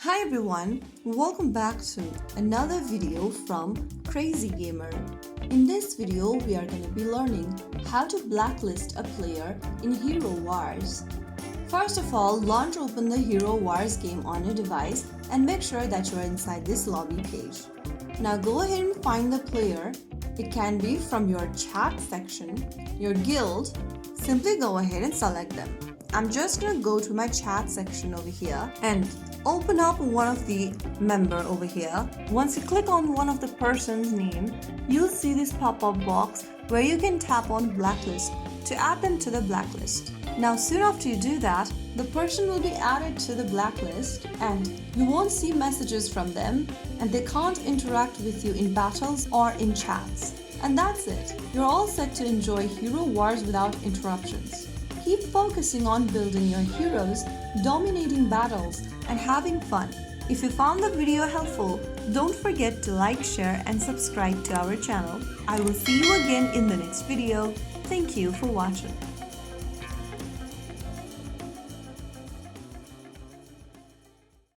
Hi everyone, welcome back to another video from Crazy Gamer. In this video, we are going to be learning how to blacklist a player in Hero Wars. First of all, launch open the Hero Wars game on your device and make sure that you are inside this lobby page. Now go ahead and find the player. It can be from your chat section, your guild. Simply go ahead and select them. I'm just going to go to my chat section over here and open up one of the member over here. Once you click on one of the person's name, you'll see this pop-up box where you can tap on blacklist to add them to the blacklist. Now soon after you do that, the person will be added to the blacklist and you won't see messages from them and they can't interact with you in battles or in chats. And that's it. You're all set to enjoy Hero Wars without interruptions. Keep focusing on building your heroes, dominating battles, and having fun. If you found the video helpful, don't forget to like, share, and subscribe to our channel. I will see you again in the next video. Thank you for watching.